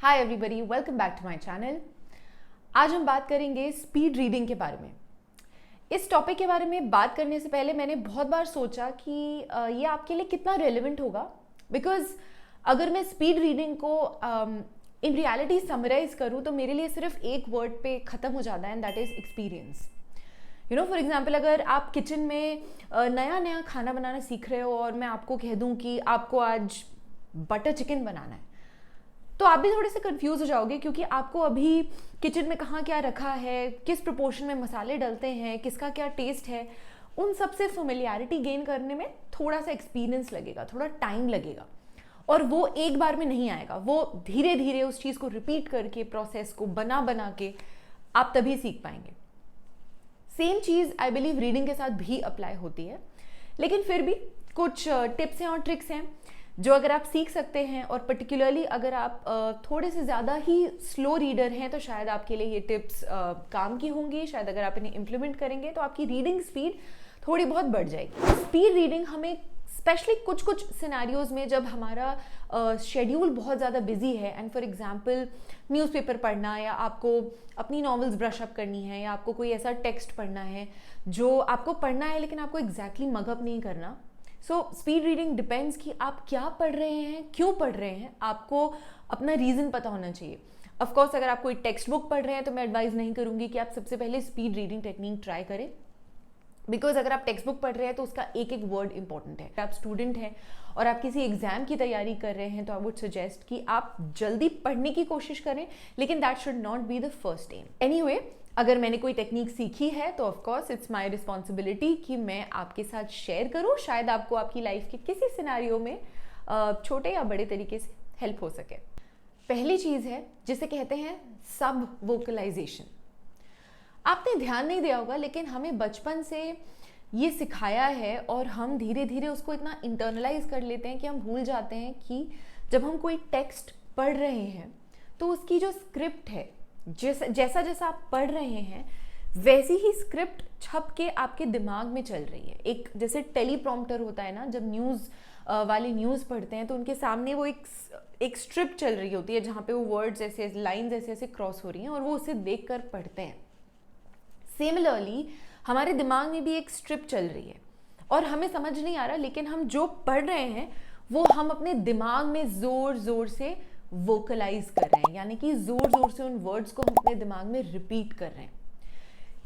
Hi everybody, welcome back to my channel. आज हम बात करेंगे स्पीड रीडिंग के बारे में। इस टॉपिक के बारे में बात करने से पहले मैंने बहुत बार सोचा कि ये आपके लिए कितना रेलेवेंट होगा, बिकॉज अगर मैं स्पीड रीडिंग को इन रियलिटी समराइज करूँ तो मेरे लिए सिर्फ एक वर्ड पे ख़त्म हो जाता है, and that is experience. You know, for example, अगर आप किचन में नया नया खाना बनाना सीख रहे हो और मैं आपको कह दूँ कि आपको आज बटर चिकन बनाना है, तो आप भी थोड़े से कंफ्यूज हो जाओगे, क्योंकि आपको अभी किचन में कहाँ क्या रखा है, किस प्रोपोर्शन में मसाले डलते हैं, किसका क्या टेस्ट है, उन सब से फेमिलियरिटी गेन करने में थोड़ा सा एक्सपीरियंस लगेगा, थोड़ा टाइम लगेगा। और वो एक बार में नहीं आएगा, वो धीरे धीरे उस चीज़ को रिपीट करके, प्रोसेस को बना बना के आप तभी सीख पाएंगे। Same cheese I believe reading के साथ भी अप्लाई होती है, लेकिन फिर भी कुछ टिप्स हैं और ट्रिक्स हैं जो अगर आप सीख सकते हैं, और पर्टिकुलरली अगर आप थोड़े से ज़्यादा ही स्लो रीडर हैं तो शायद आपके लिए ये टिप्स काम की होंगी। शायद अगर आप इन्हें इम्प्लीमेंट करेंगे तो आपकी रीडिंग स्पीड थोड़ी बहुत बढ़ जाएगी। स्पीड रीडिंग हमें स्पेशली कुछ कुछ सिनेरियोज में, जब हमारा शेड्यूल बहुत ज़्यादा बिजी है, एंड फॉर एग्जांपल न्यूज़पेपर पढ़ना, या आपको अपनी नॉवेल्स ब्रश अप करनी है, या आपको कोई ऐसा टेक्स्ट पढ़ना है जो आपको पढ़ना है लेकिन आपको एग्जैक्टली मगअप नहीं करना। सो स्पीड रीडिंग डिपेंड्स कि आप क्या पढ़ रहे हैं, क्यों पढ़ रहे हैं, आपको अपना रीज़न पता होना चाहिए। ऑफकोर्स अगर आप कोई टेक्स्ट बुक पढ़ रहे हैं तो मैं एडवाइस नहीं करूँगी कि आप सबसे पहले स्पीड रीडिंग टेक्निक ट्राई करें, बिकॉज अगर आप टेक्स्ट बुक पढ़ रहे हैं तो उसका एक एक वर्ड इंपॉर्टेंट है। अगर आप स्टूडेंट हैं और आप किसी एग्जाम की तैयारी कर रहे हैं तो आई वुड सजेस्ट कि आप जल्दी पढ़ने की कोशिश करें, लेकिन that should not be the first aim. Anyway, अगर मैंने कोई टेक्निक सीखी है तो of course it's my responsibility कि मैं आपके साथ शेयर करूं, शायद आपको आपकी लाइफ के किसी सिनेरियो में छोटे या बड़े तरीके से हेल्प हो सके। पहली चीज़ है जिसे कहते हैं सब वोकलाइजेशन। आपने ध्यान नहीं दिया होगा, लेकिन हमें बचपन से ये सिखाया है और हम धीरे धीरे उसको इतना इंटरनलाइज कर लेते हैं कि हम भूल जाते हैं कि जब हम कोई टेक्स्ट पढ़ रहे हैं तो उसकी जो स्क्रिप्ट है, जैसा जैसा आप पढ़ रहे हैं वैसी ही स्क्रिप्ट छप के आपके दिमाग में चल रही है। एक जैसे टेलीप्रॉम्प्टर होता है ना, जब न्यूज़ वाले न्यूज़ पढ़ते हैं तो उनके सामने वो एक स्ट्रिप चल रही होती है जहाँ पे वो वर्ड्स ऐसे लाइन्स ऐसे ऐसे क्रॉस हो रही हैं और वो उसे देख कर पढ़ते हैं। सिमिलरली हमारे दिमाग में भी एक स्ट्रिप चल रही है और हमें समझ नहीं आ रहा, लेकिन हम जो पढ़ रहे हैं वो हम अपने दिमाग में ज़ोर ज़ोर से वोकलाइज कर रहे हैं, यानी कि जोर जोर से उन वर्ड्स को हम अपने दिमाग में रिपीट कर रहे हैं।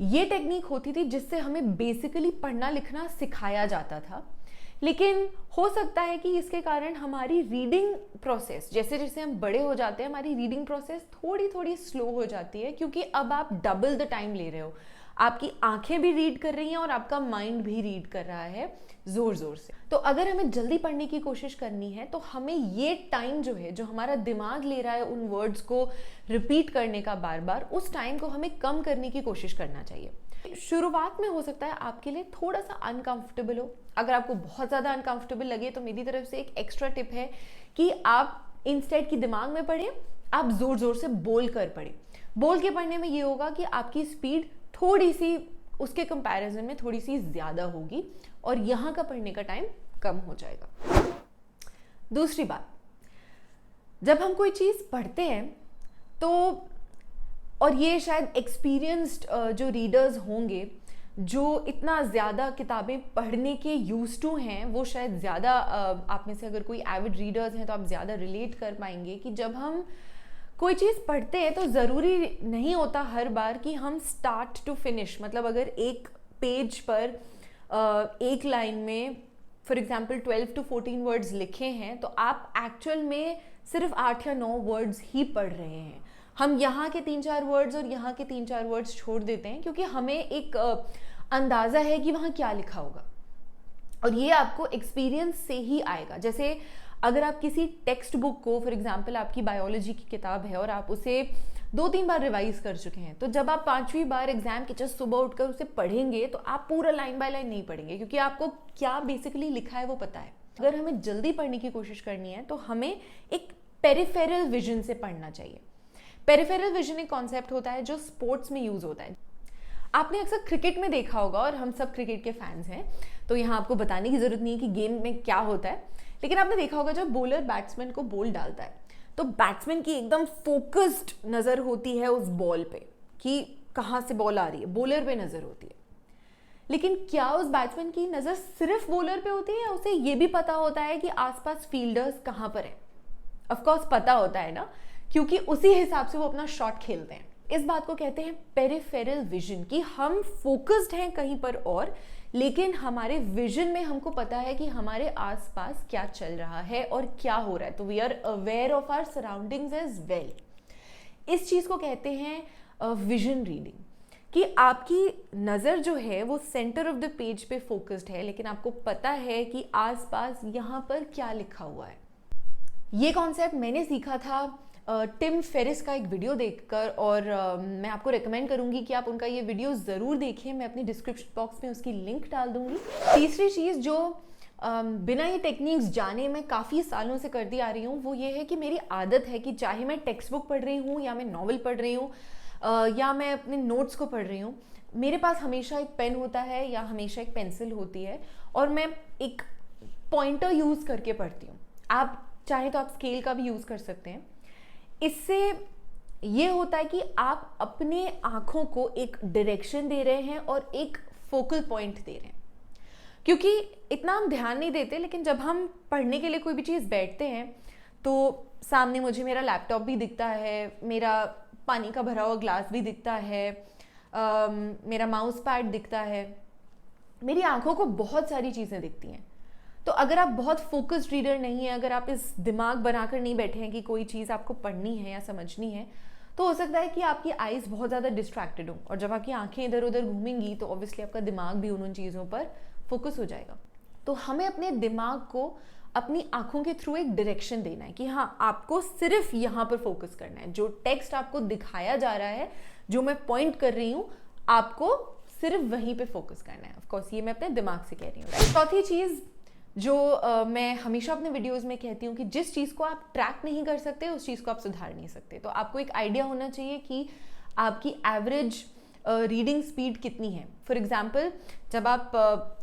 ये टेक्निक होती थी जिससे हमें बेसिकली पढ़ना लिखना सिखाया जाता था, लेकिन हो सकता है कि इसके कारण हमारी रीडिंग प्रोसेस, जैसे जैसे हम बड़े हो जाते हैं, हमारी रीडिंग प्रोसेस थोड़ी थोड़ी स्लो हो जाती है, क्योंकि अब आप डबल द टाइम ले रहे हो। आपकी आंखें भी रीड कर रही हैं और आपका माइंड भी रीड कर रहा है जोर जोर से। तो अगर हमें जल्दी पढ़ने की कोशिश करनी है तो हमें ये टाइम जो है, जो हमारा दिमाग ले रहा है उन वर्ड्स को रिपीट करने का बार बार, उस टाइम को हमें कम करने की कोशिश करना चाहिए। शुरुआत में हो सकता है आपके लिए थोड़ा सा अनकंफर्टेबल हो। अगर आपको बहुत ज़्यादा अनकंफर्टेबल लगे तो मेरी तरफ से एक एक्स्ट्रा टिप है कि आप इंस्टेड की दिमाग में पढ़ें, आप जोर जोर से बोल कर पढ़ें। बोल के पढ़ने में ये होगा कि आपकी स्पीड थोड़ी सी उसके कंपैरिजन में थोड़ी सी ज़्यादा होगी और यहाँ का पढ़ने का टाइम कम हो जाएगा। दूसरी बात, जब हम कोई चीज़ पढ़ते हैं तो, और ये शायद एक्सपीरियंस्ड जो रीडर्स होंगे, जो इतना ज़्यादा किताबें पढ़ने के यूज टू हैं, वो शायद ज़्यादा आप में से अगर कोई एविड रीडर्स हैं तो आप ज़्यादा रिलेट कर पाएंगे कि जब हम कोई चीज़ पढ़ते हैं तो ज़रूरी नहीं होता हर बार कि हम स्टार्ट टू फिनिश, मतलब अगर एक पेज पर एक लाइन में फॉर एग्जांपल 12 to 14 वर्ड्स लिखे हैं तो आप एक्चुअल में सिर्फ 8 या 9 वर्ड्स ही पढ़ रहे हैं। हम यहाँ के 3-4 वर्ड्स और यहाँ के 3-4 वर्ड्स छोड़ देते हैं, क्योंकि हमें एक अंदाज़ा है कि वहाँ क्या लिखा होगा, और ये आपको एक्सपीरियंस से ही आएगा। जैसे अगर आप किसी टेक्स्ट बुक को, फॉर एग्जांपल आपकी बायोलॉजी की किताब है और आप उसे 2-3 बार रिवाइज कर चुके हैं, तो जब आप 5वीं बार एग्जाम के जस्ट सुबह उठकर उसे पढ़ेंगे तो आप पूरा लाइन बाय लाइन नहीं पढ़ेंगे, क्योंकि आपको क्या बेसिकली लिखा है वो पता है। अगर हमें जल्दी पढ़ने की कोशिश करनी है तो हमें एक पेरिफेरल विजन से पढ़ना चाहिए। पेरिफेरल विजन एक कॉन्सेप्ट होता है जो स्पोर्ट्स में यूज होता है। आपने अक्सर क्रिकेट में देखा होगा, और हम सब क्रिकेट के फैंस हैं तो यहाँ आपको बताने की जरूरत नहीं है कि गेम में क्या होता है, लेकिन आपने देखा होगा जब बॉलर बैट्समैन को बॉल डालता है तो बैट्समैन की एकदम फोकस्ड नज़र होती है उस बॉल पे कि कहाँ से बॉल आ रही है, बॉलर पे नज़र होती है। लेकिन क्या उस बैट्समैन की नज़र सिर्फ बॉलर पे होती है या उसे ये भी पता होता है कि आसपास फील्डर्स कहाँ पर हैं? ऑफ कोर्स पता होता है ना, क्योंकि उसी हिसाब से वो अपना शॉट खेलते हैं। इस बात को कहते हैं पेरिफेरल विजन, कि हम फोकस्ड हैं कहीं पर और, लेकिन हमारे विजन में हमको पता है कि हमारे आसपास क्या चल रहा है और क्या हो रहा है। तो we are aware of our surroundings as well. इस चीज़ को कहते हैं विजन रीडिंग, कि आपकी नज़र जो है वो सेंटर ऑफ द पेज पे फोकस्ड है, लेकिन आपको पता है कि आसपास यहाँ पर क्या लिखा हुआ है। ये कॉन्सेप्ट मैंने सीखा था टिम फेरिस का एक वीडियो देखकर, और मैं आपको रेकमेंड करूंगी कि आप उनका ये वीडियो ज़रूर देखें। मैं अपनी डिस्क्रिप्शन बॉक्स में उसकी लिंक डाल दूंगी। तीसरी चीज़ जो बिना ये टेक्निक्स जाने मैं काफ़ी सालों से करती आ रही हूँ, वो ये है कि मेरी आदत है कि चाहे मैं टेक्स्ट बुक पढ़ रही हूँ या मैं नॉवल पढ़ रही हूँ या मैं अपने नोट्स को पढ़ रही हूँ, मेरे पास हमेशा एक पेन होता है या हमेशा एक पेंसिल होती है, और मैं एक पॉइंटर यूज़ करके पढ़ती हूँ। आप चाहे तो आप स्केल का भी यूज़ कर सकते हैं। इससे ये होता है कि आप अपने आँखों को एक डायरेक्शन दे रहे हैं और एक फोकल पॉइंट दे रहे हैं, क्योंकि इतना हम ध्यान नहीं देते, लेकिन जब हम पढ़ने के लिए कोई भी चीज़ बैठते हैं तो सामने मुझे मेरा लैपटॉप भी दिखता है, मेरा पानी का भरा हुआ ग्लास भी दिखता है, मेरा माउस पैड दिखता है, मेरी आँखों को बहुत सारी चीज़ें दिखती हैं। तो अगर आप बहुत फोकस्ड रीडर नहीं है, अगर आप इस दिमाग बनाकर नहीं बैठे हैं कि कोई चीज़ आपको पढ़नी है या समझनी है, तो हो सकता है कि आपकी आइज़ बहुत ज़्यादा डिस्ट्रैक्टेड हो, और जब आपकी आंखें इधर उधर घूमेंगी तो ऑब्वियसली आपका दिमाग भी उन चीज़ों पर फोकस हो जाएगा। तो हमें अपने दिमाग को अपनी आंखों के थ्रू एक डायरेक्शन देना है कि हाँ, आपको सिर्फ यहाँ पर फोकस करना है। जो टेक्स्ट आपको दिखाया जा रहा है, जो मैं पॉइंट कर रही हूँ, आपको सिर्फ वहीं पे फोकस करना है। ऑफकोर्स ये मैं अपने दिमाग से कह रही हूँ। चौथी चीज़ जो मैं हमेशा अपने वीडियोस में कहती हूँ कि जिस चीज़ को आप ट्रैक नहीं कर सकते उस चीज़ को आप सुधार नहीं सकते। तो आपको एक आइडिया होना चाहिए कि आपकी एवरेज रीडिंग स्पीड कितनी है। फॉर एग्जांपल, जब आप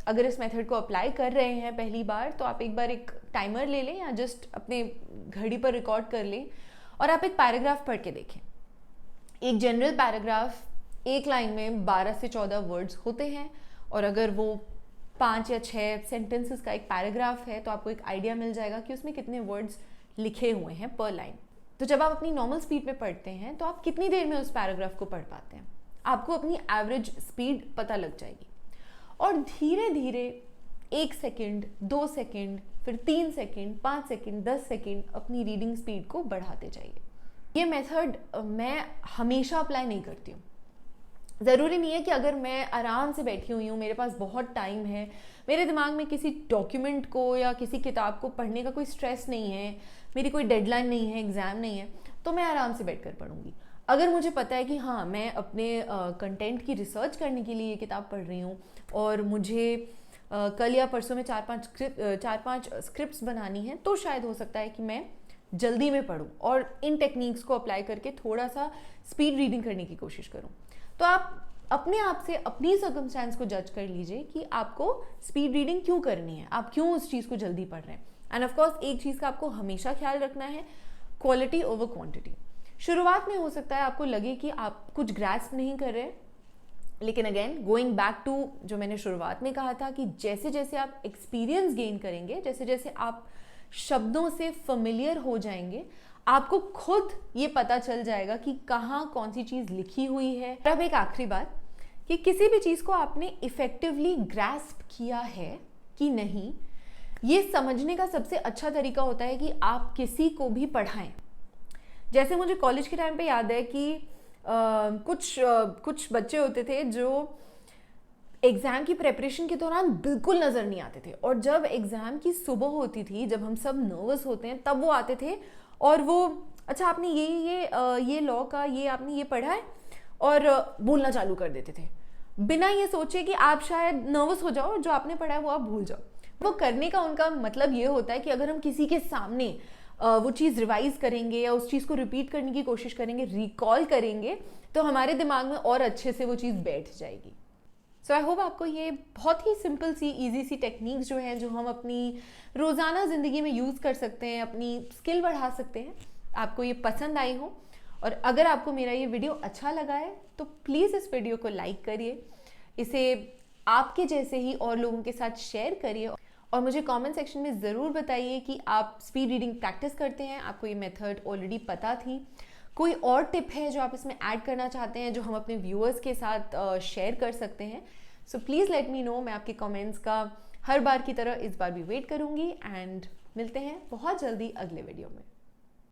अगर इस मेथड को अप्लाई कर रहे हैं पहली बार, तो आप एक बार एक टाइमर ले लें या जस्ट अपने घड़ी पर रिकॉर्ड कर लें और आप एक पैराग्राफ पढ़ के देखें। एक जनरल पैराग्राफ एक लाइन में 12 से 14 वर्ड्स होते हैं, और अगर वो 5 या 6 सेंटेंसेस का एक पैराग्राफ है तो आपको एक आइडिया मिल जाएगा कि उसमें कितने वर्ड्स लिखे हुए हैं पर लाइन। तो जब आप अपनी नॉर्मल स्पीड में पढ़ते हैं तो आप कितनी देर में उस पैराग्राफ को पढ़ पाते हैं, आपको अपनी एवरेज स्पीड पता लग जाएगी। और धीरे धीरे 1 सेकेंड, 2 सेकेंड, फिर 3 सेकेंड, 5 सेकेंड, 10 सेकेंड अपनी रीडिंग स्पीड को बढ़ाते जाइए। ये मेथड मैं हमेशा अप्लाई नहीं करती हूँ। ज़रूरी नहीं है कि अगर मैं आराम से बैठी हुई हूँ, मेरे पास बहुत टाइम है, मेरे दिमाग में किसी डॉक्यूमेंट को या किसी किताब को पढ़ने का कोई स्ट्रेस नहीं है, मेरी कोई डेडलाइन नहीं है, एग्ज़ाम नहीं है, तो मैं आराम से बैठ कर पढ़ूँगी। अगर मुझे पता है कि हाँ, मैं अपने कंटेंट की रिसर्च करने के लिए ये किताब पढ़ रही हूँ और मुझे कल या परसों में 4-5 स्क्रिप्ट्स बनानी है, तो शायद हो सकता है कि मैं जल्दी में पढूं और इन टेक्निक्स को अप्लाई करके थोड़ा सा स्पीड रीडिंग करने की कोशिश करूं। तो आप अपने आप से अपनी सर्कमस्टेंस को जज कर लीजिए कि आपको स्पीड रीडिंग क्यों करनी है, आप क्यों उस चीज़ को जल्दी पढ़ रहे हैं। एंड ऑफ कोर्स एक चीज़ का आपको हमेशा ख्याल रखना है, क्वालिटी ओवर क्वांटिटी। शुरुआत में हो सकता है आपको लगे कि आप कुछ ग्रास्प नहीं कर रहे, लेकिन अगेन गोइंग बैक टू जो मैंने शुरुआत में कहा था कि जैसे जैसे आप एक्सपीरियंस गेन करेंगे, जैसे जैसे आप शब्दों से familiar हो जाएंगे, आपको खुद ये पता चल जाएगा कि कहाँ कौन सी चीज़ लिखी हुई है। अब एक आखिरी बात कि किसी भी चीज़ को आपने इफेक्टिवली ग्रास्प किया है कि नहीं, ये समझने का सबसे अच्छा तरीका होता है कि आप किसी को भी पढ़ाएं। जैसे मुझे कॉलेज के टाइम पे याद है कि कुछ बच्चे होते थे जो एग्ज़ाम की प्रेपरेशन के दौरान बिल्कुल नज़र नहीं आते थे, और जब एग्ज़ाम की सुबह होती थी, जब हम सब नर्वस होते हैं, तब वो आते थे और वो अच्छा आपने ये लॉ का ये आपने ये पढ़ा है, और बोलना चालू कर देते थे बिना ये सोचे कि आप शायद नर्वस हो जाओ और जो आपने पढ़ा है वो आप भूल जाओ। वो करने का उनका मतलब ये होता है कि अगर हम किसी के सामने वो चीज़ रिवाइज करेंगे या उस चीज़ को रिपीट करने की कोशिश करेंगे, रिकॉल करेंगे, तो हमारे दिमाग में और अच्छे से वो चीज़ बैठ जाएगी। सो आई होप आपको ये बहुत ही सिंपल सी ईजी सी टेक्निक्स जो हैं, जो हम अपनी रोज़ाना ज़िंदगी में यूज़ कर सकते हैं, अपनी स्किल बढ़ा सकते हैं, आपको ये पसंद आई हो, और अगर आपको मेरा ये वीडियो अच्छा लगा है तो प्लीज़ इस वीडियो को लाइक करिए, इसे आपके जैसे ही और लोगों के साथ शेयर करिए, और मुझे कमेंट सेक्शन में ज़रूर बताइए कि आप स्पीड रीडिंग प्रैक्टिस करते हैं, आपको ये मेथड ऑलरेडी पता थी, कोई और टिप है जो आप इसमें ऐड करना चाहते हैं जो हम अपने व्यूअर्स के साथ शेयर कर सकते हैं। So please let me know. मैं आपके कमेंट्स का हर बार की तरह इस बार भी वेट करूँगी, एंड मिलते हैं बहुत जल्दी अगले वीडियो में।